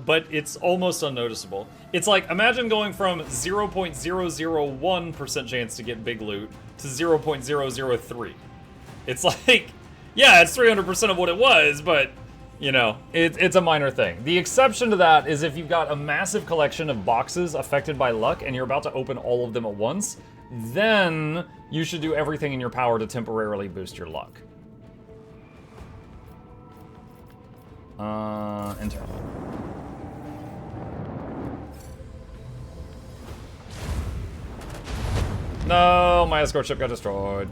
but it's almost unnoticeable. It's like, imagine going from 0.001% chance to get big loot to 0.003. It's like, yeah, it's 300% of what it was, but, you know, it's a minor thing. The exception to that is if you've got a massive collection of boxes affected by luck and you're about to open all of them at once, then you should do everything in your power to temporarily boost your luck. Enter. No, my escort ship got destroyed.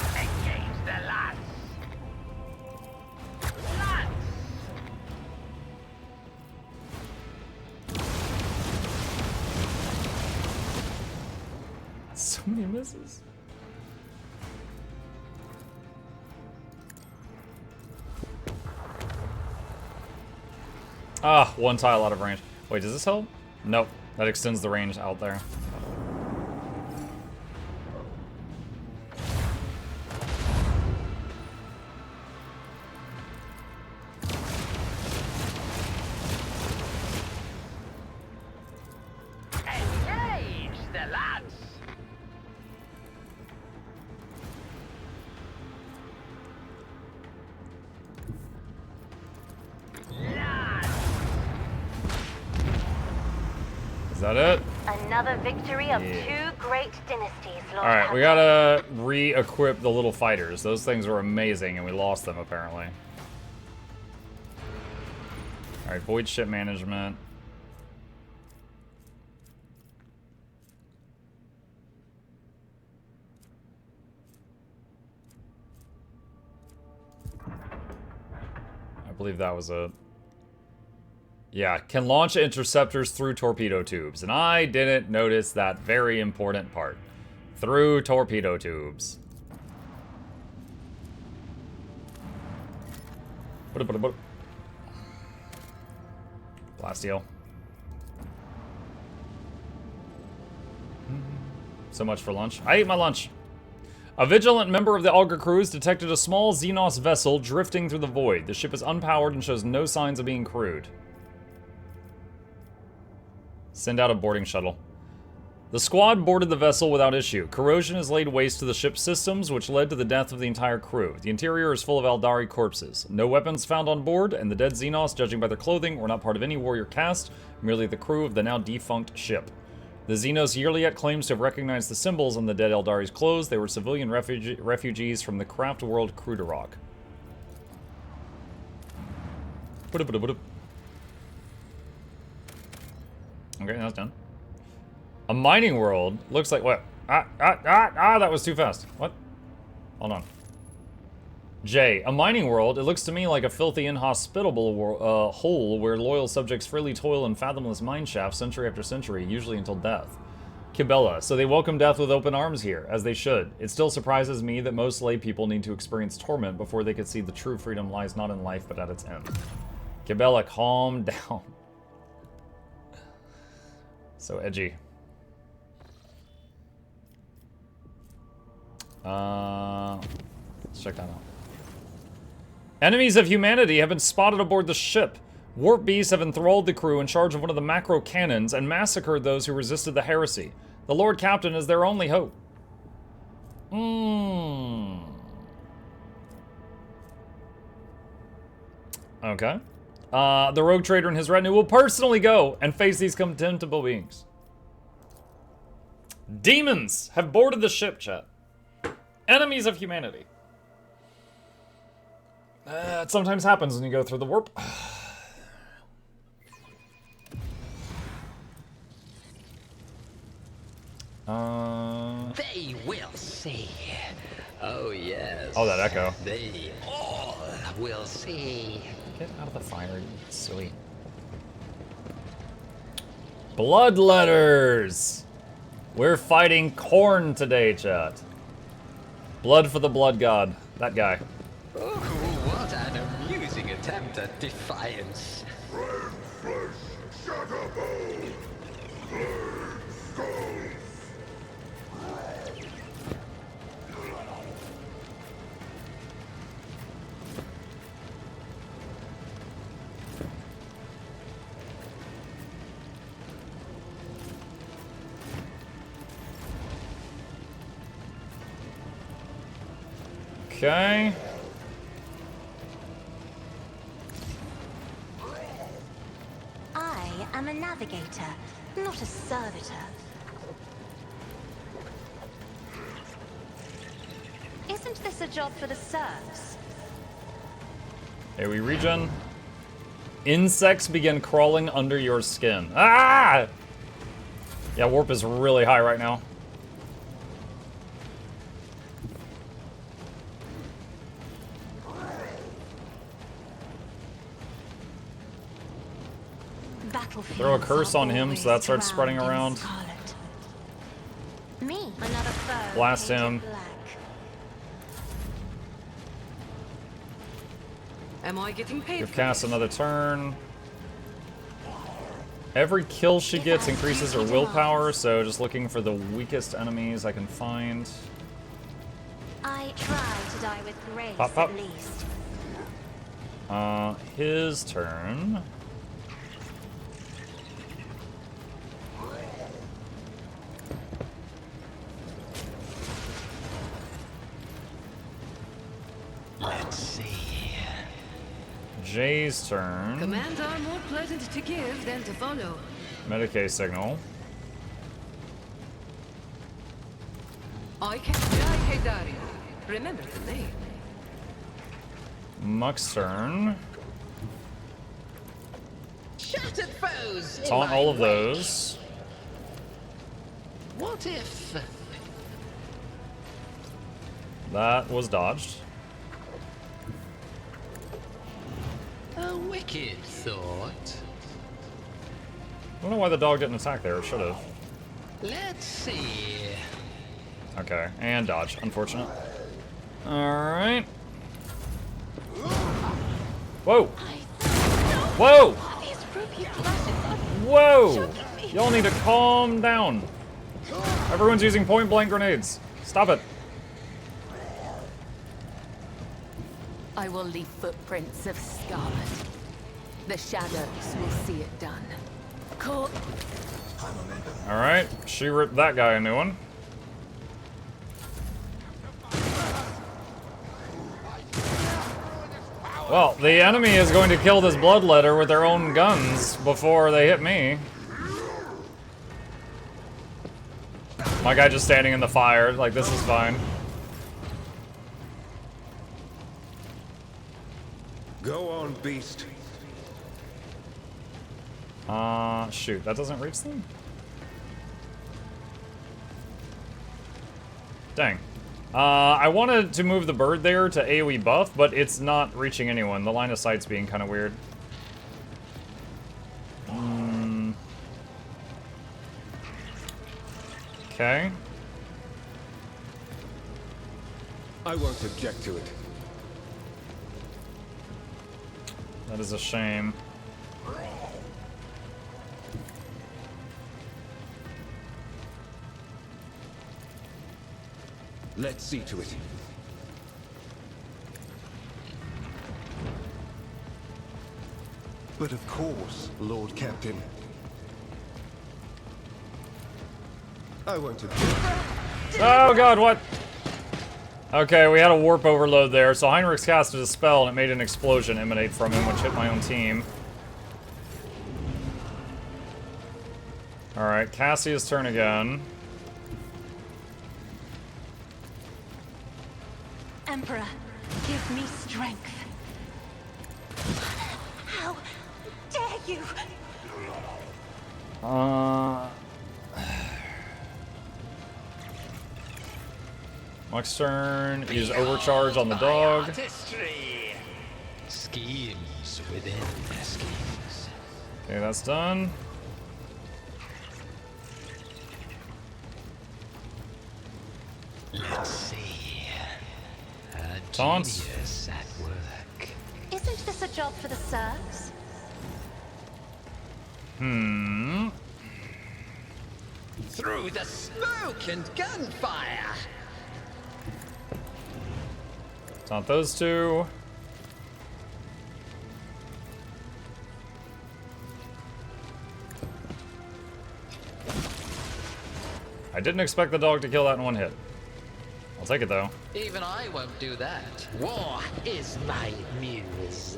Engage the lads. Lads. So many misses. Ah, one tile out of range. Wait, does this help? Nope. That extends the range out there. Engage the lads. Is that it? Another victory of two great dynasties, Lord. Alright, we gotta re-equip the little fighters. Those things were amazing, and we lost them, apparently. Alright, void ship management. I believe that was it. Yeah, can launch interceptors through torpedo tubes. And I didn't notice that very important part. Through torpedo tubes. Plasteel. So much for lunch. I ate my lunch. A vigilant member of the Augur crew has detected a small Xenos vessel drifting through the void. The ship is unpowered and shows no signs of being crewed. Send out a boarding shuttle. The squad boarded the vessel without issue. Corrosion has laid waste to the ship's systems, which led to the death of the entire crew. The interior is full of Aldari corpses. No weapons found on board, and the dead Xenos, judging by their clothing, were not part of any warrior caste, merely the crew of the now defunct ship. The Xenos Yearliet claims to have recognized the symbols on the dead Eldari's clothes. They were civilian refugees from the Craft World Cruderok. Okay, that's done. A mining world looks like what? That was too fast. What? Hold on. J. A mining world, it looks to me like a filthy, inhospitable hole where loyal subjects freely toil in fathomless mine shafts century after century, usually until death. Kibella. So they welcome death with open arms here, as they should. It still surprises me that most lay people need to experience torment before they could see the true freedom lies not in life, but at its end. Kibella, calm down. So edgy. Let's check that out. Enemies of humanity have been spotted aboard the ship. Warp beasts have enthralled the crew in charge of one of the macro cannons and massacred those who resisted the heresy. The Lord Captain is their only hope. Okay. The rogue trader and his retinue will personally go and face these contemptible beings. Demons have boarded the ship, chat. Enemies of humanity. It sometimes happens when you go through the warp. They will see. Oh, yes. Oh, that echo. They all will see. Get out of the fire, you silly. Blood letters! We're fighting Khorne today, chat. Blood for the blood god. That guy. Oh, what an amusing attempt at defiance. Okay. I am a navigator, not a servitor. Isn't this a job for the serfs? Okay, we regen. Insects begin crawling under your skin. Ah! Yeah, warp is really high right now. Throw a curse on him so that starts spreading around. Me, another foe. Blast him. Black. Am I getting paid? Give Cass another turn. Every kill she gets increases her willpower, so just looking for the weakest enemies I can find. I try to die with grace, Pop, pop. at least. His turn. Let's see. Jay's turn. Commands are more pleasant to give than to follow. Medicaid signal. I can Jai Hedari. Remember the name. Muck's turn. Shattered foes. in Taunt my all of way. those. What if? That was dodged. A wicked thought. I don't know why the dog didn't attack there. It should have. Let's see. Okay, and dodge. Unfortunate. Alright. Whoa! Whoa! These ruby flashes are Whoa! Y'all need to calm down. Everyone's using point blank grenades. Stop it. I will leave footprints of scarlet. The shadows will see it done. Caught. Alright, she ripped that guy a new one. Well, the enemy is going to kill this bloodletter with their own guns before they hit me. My guy just standing in the fire, like this is fine. Go on, beast. Shoot, that doesn't reach them? Dang. I wanted to move the bird there to AoE buff, but it's not reaching anyone. The line of sight's being kind of weird. Okay. I won't object to it. That is a shame. Let's see to it. But of course, Lord Captain. I won't object. Oh god, what? Okay, we had a warp overload there, so Heinrich's casted a spell and it made an explosion emanate from him, which hit my own team. Alright, Cassia's turn again. Emperor, give me strength. How dare you? Muck's turn. Use overcharge on the dog. Artistry. Schemes within the schemes. Okay, that's done. Let's see. A Taunt. genius at work. Isn't this a job for the serfs? Through the smoke and gunfire. Taunt those two. I didn't expect the dog to kill that in one hit. I'll take it though. Even I won't do that. War is my muse.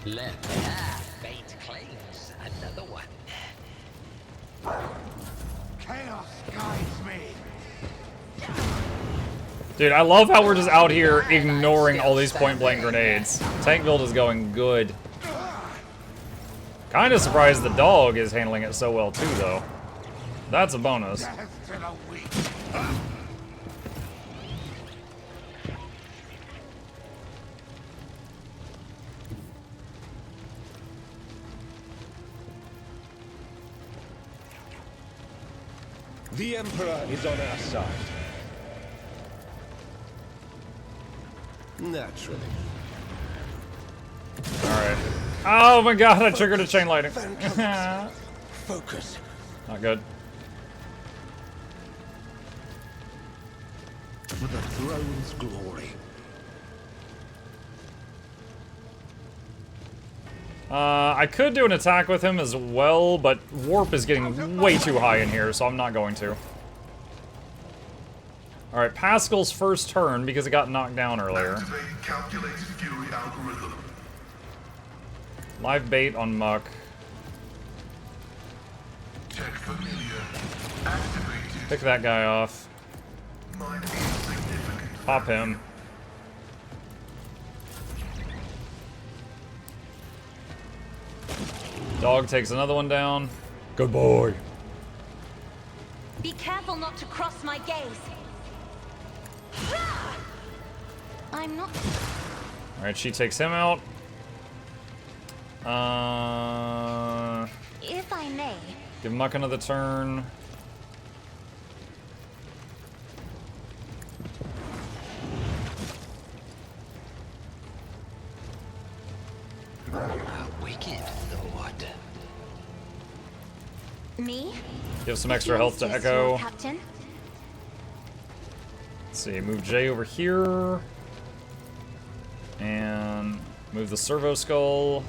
Let fate claims another one. Chaos guides me. Dude, I love how we're just out here ignoring all these point-blank grenades. Tank build is going good. Kinda surprised the dog is handling it so well too, though. That's a bonus. Death to the weak. The Emperor is on our side. Naturally. Alright. Oh my god, I triggered a chain lightning. Focus. Not good. For the throne's glory. I could do an attack with him as well, but warp is getting way too high in here, so I'm not going to. Alright, Pascal's first turn because it got knocked down earlier. Live bait on Muck. Pick that guy off. Pop him. Dog takes another one down. Good boy. Be careful not to cross my gaze. I'm not. Alright, she takes him out. If I may. Give Muck another turn. Wicked Lord. Me? Give some extra health to Yes, Echo. Lord Captain. Let's see, move Jay over here. And move the servo skull.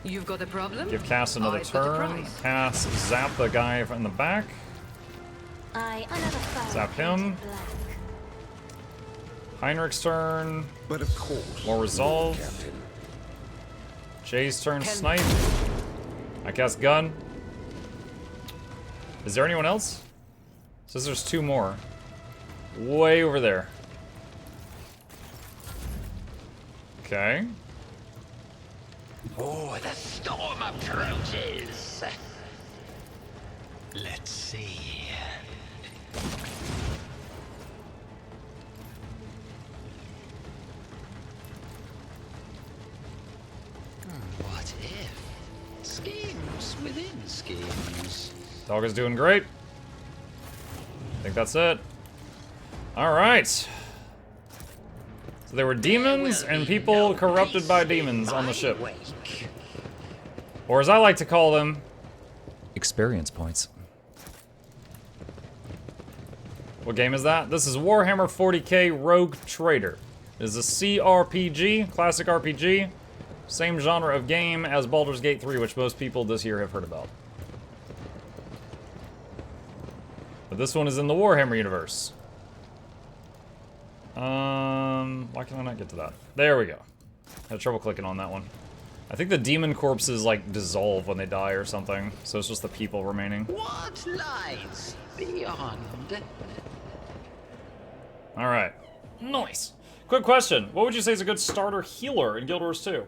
You've got a problem? Give Cass another I've got a turn. prize. Cass zap the guy in the back. Another foe Zap him. painted black. Heinrich's turn. But of course, More resolve. Lord Captain. Jay's turn, snipe. I cast gun. Is there anyone else? Says there's two more. Way over there. Okay. Oh, the storm approaches. Let's see. What if? Schemes within schemes. Dog is doing great. I think that's it. Alright. So there were demons and people corrupted by demons on the ship. Or as I like to call them, experience points. What game is that? This is Warhammer 40k Rogue Trader. It is a CRPG, classic RPG. Same genre of game as Baldur's Gate 3, which most people this year have heard about. But this one is in the Warhammer universe. Why can I not get to that? There we go. Had trouble clicking on that one. I think the demon corpses like dissolve when they die or something, so it's just the people remaining. What lies beyond? Alright. Nice. Quick question. What would you say is a good starter healer in Guild Wars 2?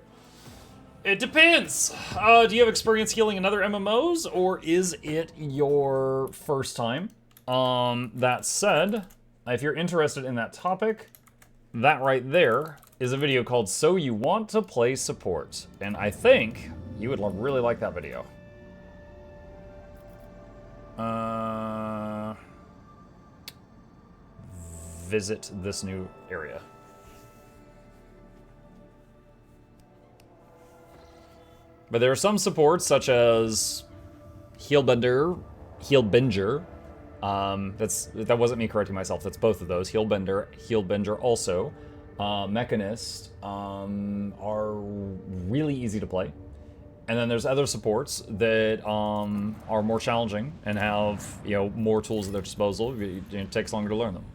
It depends. Do you have experience healing in other MMOs, or is it your first time? That said, if you're interested in that topic, that right there is a video called So You Want to Play Support. And I think you would really like that video. Visit this new area. But there are some supports, such as Healbinger. That wasn't me correcting myself. That's both of those. Healbinger also. Mechanist are really easy to play. And then there's other supports that are more challenging and have, you know, more tools at their disposal. It takes longer to learn them.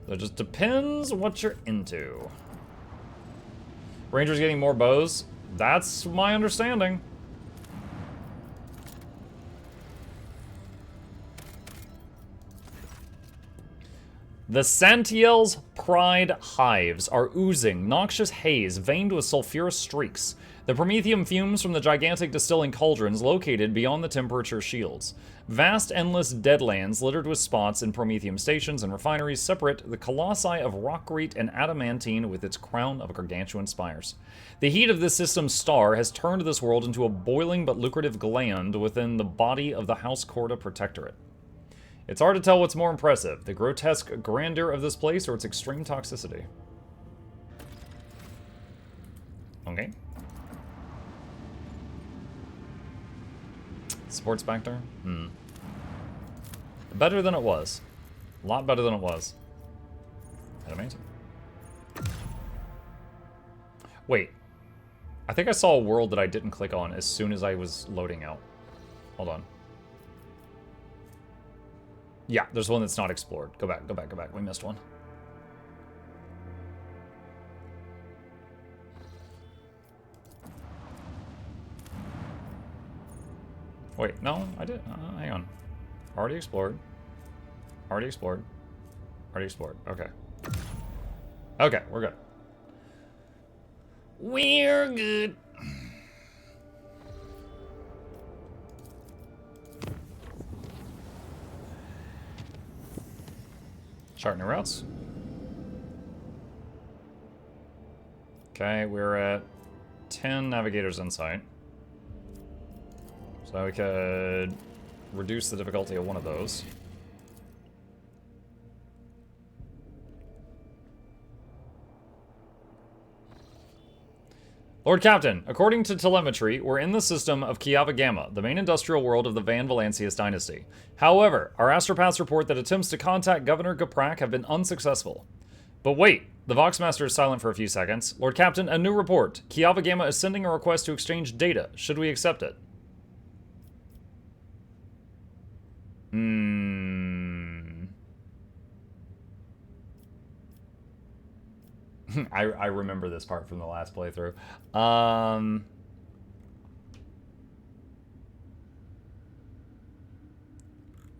So it just depends what you're into. Rangers getting more bows. That's my understanding. The Santiel's Pride hives are oozing noxious haze veined with sulfurous streaks. The promethium fumes from the gigantic distilling cauldrons located beyond the temperature shields. Vast, endless deadlands littered with spots in promethium stations and refineries separate the colossi of rockgrate and adamantine with its crown of gargantuan spires. The heat of this system's star has turned this world into a boiling but lucrative gland within the body of the House Corda Protectorate. It's hard to tell what's more impressive, the grotesque grandeur of this place or its extreme toxicity. Okay. Sports back there? Better than it was. A lot better than it was. Amazing. Wait. I think I saw a world that I didn't click on as soon as I was loading out. Hold on. Yeah, there's one that's not explored. Go back, go back, go back. We missed one. Wait, no, I did. Hang on. Already explored. Already explored. Already explored. Okay. Okay, we're good. We're good. Chart new routes. Okay, we're at 10 navigators in sight. So we could reduce the difficulty of one of those. Lord Captain, according to telemetry, we're in the system of Kiava Gamma, the main industrial world of the Van Valancius dynasty. However, our astropaths report that attempts to contact Governor Gaprak have been unsuccessful. But wait, the Voxmaster is silent for a few seconds. Lord Captain, a new report. Kiava Gamma is sending a request to exchange data. Should we accept it? I remember this part from the last playthrough.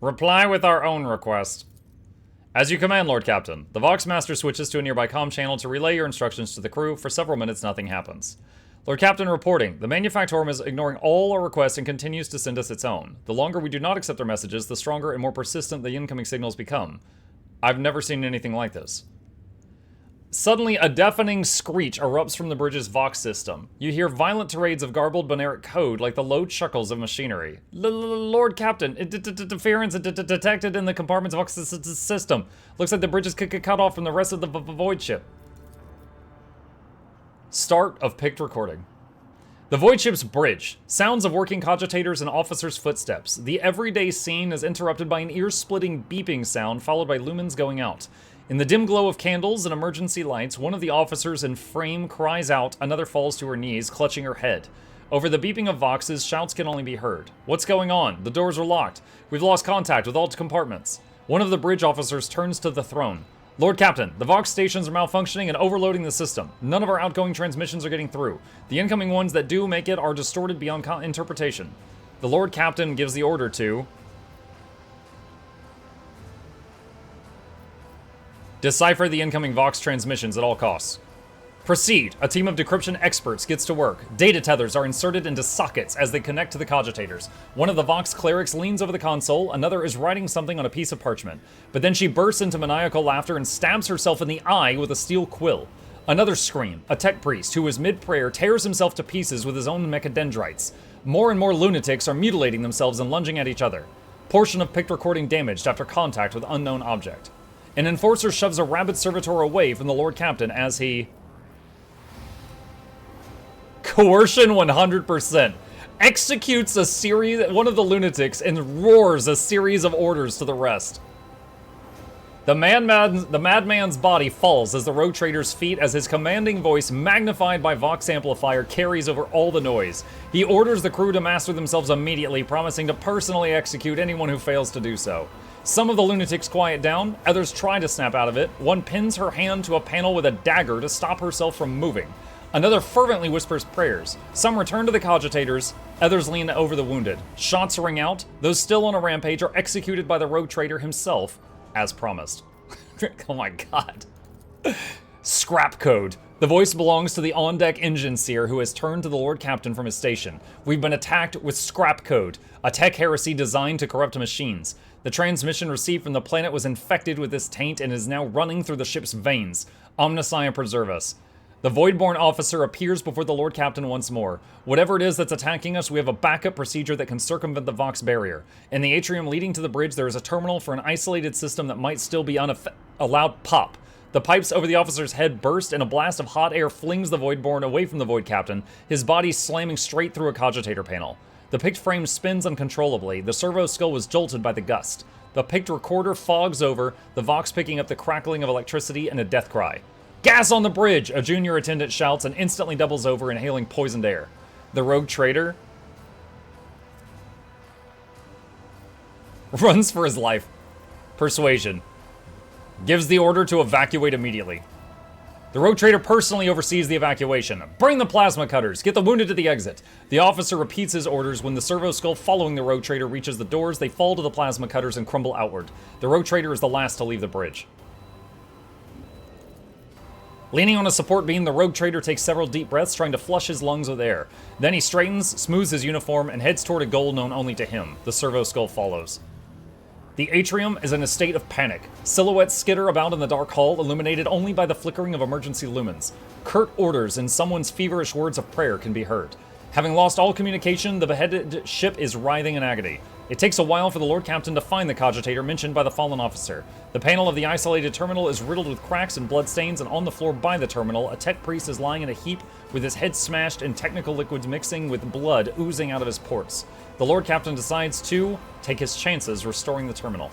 Reply with our own request. As you command, Lord Captain. The Voxmaster switches to a nearby comm channel to relay your instructions to the crew. For several minutes, nothing happens. Lord Captain reporting. The Manufactorum is ignoring all our requests and continues to send us its own. The longer we do not accept their messages, the stronger and more persistent the incoming signals become. I've never seen anything like this. Suddenly, a deafening screech erupts from the bridge's Vox system. You hear violent tirades of garbled Boneric code like the low chuckles of machinery. Lord Captain, interference detected in the compartment's Vox system. Looks like the bridge is cut off from the rest of the void ship. Start of picked recording. The void ship's bridge. Sounds of working cogitators and officers' footsteps. The everyday scene is interrupted by an ear-splitting beeping sound followed by lumens going out. In the dim glow of candles and emergency lights, one of the officers in frame cries out, another falls to her knees, clutching her head. Over the beeping of Voxes, shouts can only be heard. What's going on? The doors are locked. We've lost contact with all compartments. One of the bridge officers turns to the throne. Lord Captain, the Vox stations are malfunctioning and overloading the system. None of our outgoing transmissions are getting through. The incoming ones that do make it are distorted beyond interpretation. The Lord Captain gives the order to... decipher the incoming Vox transmissions at all costs. Proceed. A team of decryption experts gets to work. Data tethers are inserted into sockets as they connect to the cogitators. One of the Vox clerics leans over the console, another is writing something on a piece of parchment. But then she bursts into maniacal laughter and stabs herself in the eye with a steel quill. Another scream. A tech priest, who is mid-prayer, tears himself to pieces with his own mechadendrites. More and more lunatics are mutilating themselves and lunging at each other. Portion of picked recording damaged after contact with unknown object. An enforcer shoves a rabid servitor away from the Lord Captain as he... Coercion 100%. Executes a series, one of the lunatics, and roars a series of orders to the rest. The madman's body falls as the rogue trader's feet as his commanding voice, magnified by Vox amplifier, carries over all the noise. He orders the crew to master themselves immediately, promising to personally execute anyone who fails to do so. Some of the lunatics quiet down, others try to snap out of it. One pins her hand to a panel with a dagger to stop herself from moving. Another fervently whispers prayers. Some return to the cogitators, others lean over the wounded. Shots ring out. Those still on a rampage are executed by the rogue trader himself, as promised. Oh my god. Scrap code. The voice belongs to the on-deck engine seer who has turned to the Lord Captain from his station. We've been attacked with scrap code, a tech heresy designed to corrupt machines. The transmission received from the planet was infected with this taint and is now running through the ship's veins. Omnissiah preserve us. The Voidborn officer appears before the Lord Captain once more. Whatever it is that's attacking us, we have a backup procedure that can circumvent the Vox barrier. In the atrium leading to the bridge, there is a terminal for an isolated system that might still be allowed pop. The pipes over the officer's head burst, and a blast of hot air flings the Voidborn away from the Void Captain, his body slamming straight through a cogitator panel. The picked frame spins uncontrollably. The servo skull was jolted by the gust. The picked recorder fogs over, the Vox picking up the crackling of electricity and a death cry. Gas on the bridge! A junior attendant shouts and instantly doubles over, inhaling poisoned air. The rogue trader runs for his life. Persuasion. Gives the order to evacuate immediately. The rogue trader personally oversees the evacuation. Bring the plasma cutters! Get the wounded to the exit! The officer repeats his orders. When the servo skull following the rogue trader reaches the doors, they fall to the plasma cutters and crumble outward. The rogue trader is the last to leave the bridge. Leaning on a support beam, the rogue trader takes several deep breaths, trying to flush his lungs with air. Then he straightens, smooths his uniform, and heads toward a goal known only to him. The servo skull follows. The atrium is in a state of panic. Silhouettes skitter about in the dark hall, illuminated only by the flickering of emergency lumens. Curt orders and someone's feverish words of prayer can be heard. Having lost all communication, the beheaded ship is writhing in agony. It takes a while for the Lord Captain to find the cogitator mentioned by the fallen officer. The panel of the isolated terminal is riddled with cracks and bloodstains, and on the floor by the terminal, a tech priest is lying in a heap with his head smashed and technical liquids mixing with blood oozing out of his ports. The Lord Captain decides to take his chances restoring the terminal.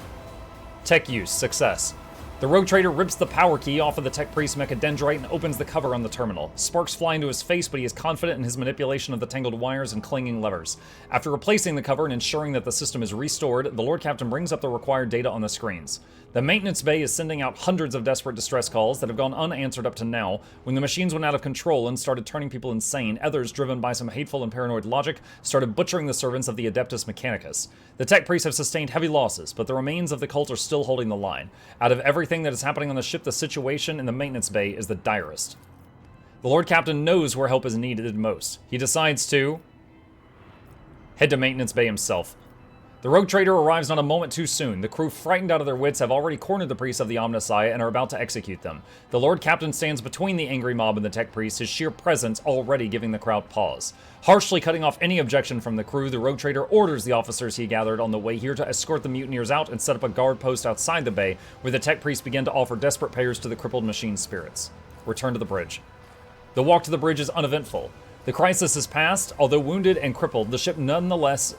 Tech use, success. The rogue trader rips the power key off of the tech priest's mechadendrite and opens the cover on the terminal. Sparks fly into his face, but he is confident in his manipulation of the tangled wires and clanging levers. After replacing the cover and ensuring that the system is restored, the Lord Captain brings up the required data on the screens. The maintenance bay is sending out hundreds of desperate distress calls that have gone unanswered up to now. When the machines went out of control and started turning people insane, others, driven by some hateful and paranoid logic, started butchering the servants of the Adeptus Mechanicus. The tech priests have sustained heavy losses, but the remains of the cult are still holding the line. Out of everything that is happening on the ship, the situation in the maintenance bay is the direst. The Lord Captain knows where help is needed most. He decides to head to maintenance bay himself. The rogue trader arrives not a moment too soon. The crew, frightened out of their wits, have already cornered the priests of the Omnissiah and are about to execute them. The Lord Captain stands between the angry mob and the tech priest, his sheer presence already giving the crowd pause. Harshly cutting off any objection from the crew, the rogue trader orders the officers he gathered on the way here to escort the mutineers out and set up a guard post outside the bay, where the tech priests begin to offer desperate prayers to the crippled machine spirits. Return to the bridge. The walk to the bridge is uneventful. The crisis is past. Although wounded and crippled, the ship nevertheless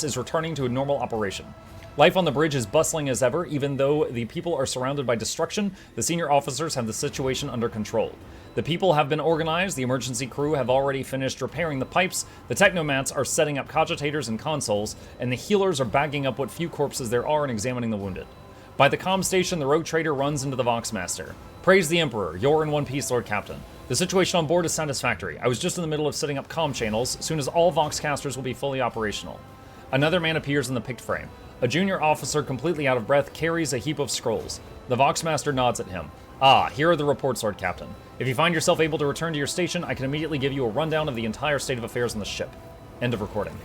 is returning to a normal operation. Life on the bridge is bustling as ever. Even though the people are surrounded by destruction, the senior officers have the situation under control. The people have been organized, the emergency crew have already finished repairing the pipes, the technomats are setting up cogitators and consoles, and the healers are bagging up what few corpses there are and examining the wounded. By the comm station, the rogue trader runs into the Voxmaster. Praise the Emperor, you're in one piece, Lord Captain. The situation on board is satisfactory. I was just in the middle of setting up comm channels. Soon as all Voxcasters will be fully operational. Another man appears in the picked frame. A junior officer, completely out of breath, carries a heap of scrolls. The Voxmaster nods at him. Ah, here are the reports, Lord Captain. If you find yourself able to return to your station, I can immediately give you a rundown of the entire state of affairs on the ship. End of recording.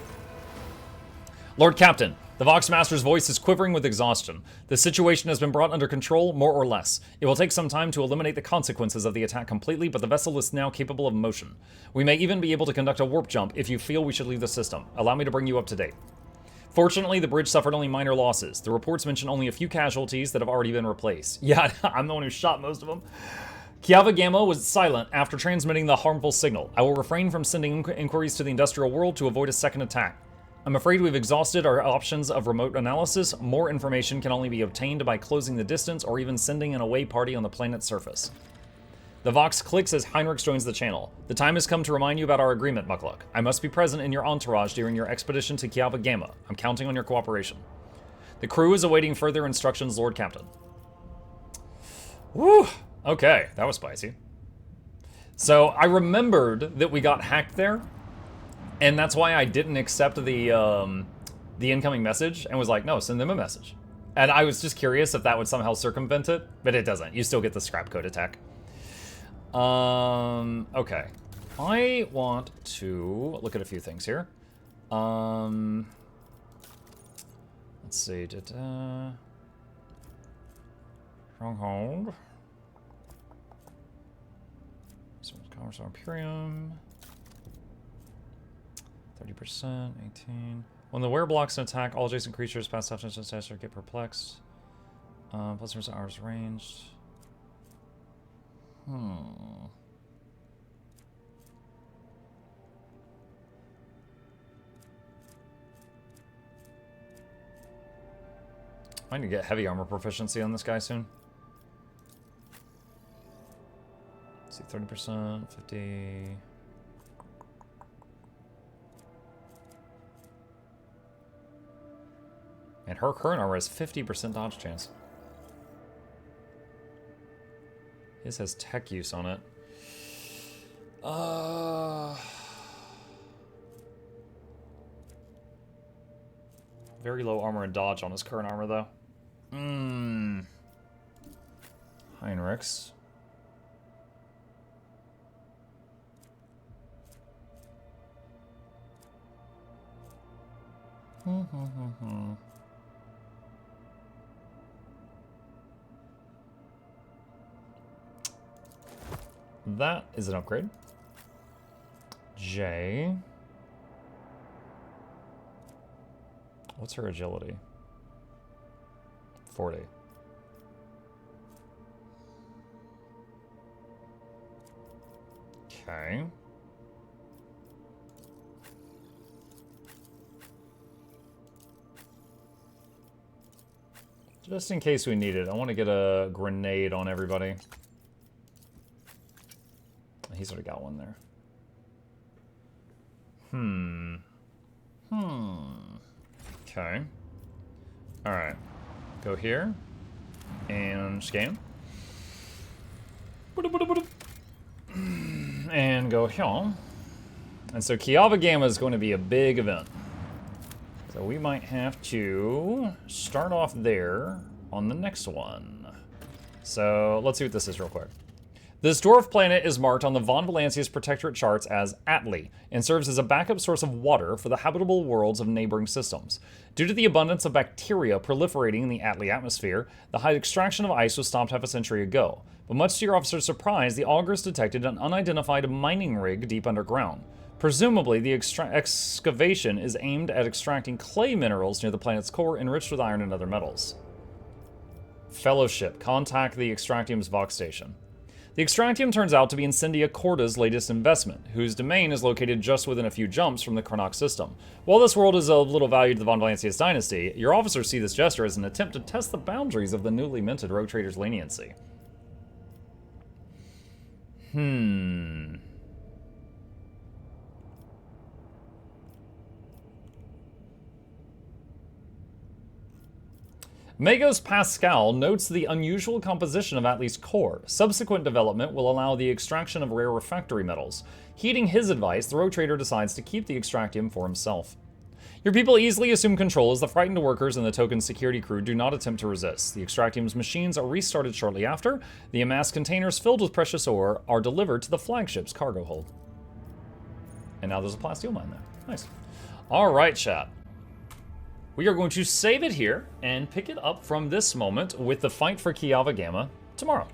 Lord Captain, the Voxmaster's voice is quivering with exhaustion. The situation has been brought under control, more or less. It will take some time to eliminate the consequences of the attack completely, but the vessel is now capable of motion. We may even be able to conduct a warp jump if you feel we should leave the system. Allow me to bring you up to date. Fortunately, the bridge suffered only minor losses. The reports mention only a few casualties that have already been replaced. Yeah, I'm the one who shot most of them. Kiava Gamma was silent after transmitting the harmful signal. I will refrain from sending inquiries to the industrial world to avoid a second attack. I'm afraid we've exhausted our options of remote analysis. More information can only be obtained by closing the distance or even sending an away party on the planet's surface. The Vox clicks as Heinrich joins the channel. The time has come to remind you about our agreement, Mukluk. I must be present in your entourage during your expedition to Kiava Gamma. I'm counting on your cooperation. The crew is awaiting further instructions, Lord Captain. Woo! Okay, that was spicy. So I remembered that we got hacked there, and that's why I didn't accept the incoming message and was like, no, send them a message. And I was just curious if that would somehow circumvent it, but it doesn't. You still get the scrap code attack. Okay. I want to look at a few things here. Let's see. Stronghold. Commerce Imperium. 30%, 18. When the wear blocks an attack, all adjacent creatures past toughness and stature get perplexed. Plus hours ranged. I need to get heavy armor proficiency on this guy soon. Let's see, 30%, 50. And her current armor has 50% dodge chance. His has tech use on it. Very low armor and dodge on his current armor, though. Heinrichs. That is an upgrade. J. What's her agility? 40. Okay. Just in case we need it, I want to get a grenade on everybody. He's already got one there. Okay. Alright. Go here. And scan. And go here. And so Kiava Gamma is going to be a big event. So we might have to start off there on the next one. So let's see what this is real quick. This dwarf planet is marked on the Von Valancius Protectorate charts as Atli, and serves as a backup source of water for the habitable worlds of neighboring systems. Due to the abundance of bacteria proliferating in the Atli atmosphere, the high extraction of ice was stopped half a century ago. But much to your officer's surprise, the augurs detected an unidentified mining rig deep underground. Presumably, the excavation is aimed at extracting clay minerals near the planet's core enriched with iron and other metals. Fellowship, contact the Extractium's Vox station. The Extractium turns out to be Incendia Corda's latest investment, whose domain is located just within a few jumps from the Karnak system. While this world is of little value to the Von Valancius dynasty, your officers see this gesture as an attempt to test the boundaries of the newly minted Rogue Trader's leniency. Magos Pascal notes the unusual composition of Atli's core. Subsequent development will allow the extraction of rare refractory metals. Heeding his advice, the Rogue Trader decides to keep the Extractium for himself. Your people easily assume control as the frightened workers and the token's security crew do not attempt to resist. The Extractium's machines are restarted shortly after. The amassed containers filled with precious ore are delivered to the flagship's cargo hold. And now there's a plasteel mine there. Nice. Alright, chat. We are going to save it here and pick it up from this moment with the fight for Kiava Gamma tomorrow.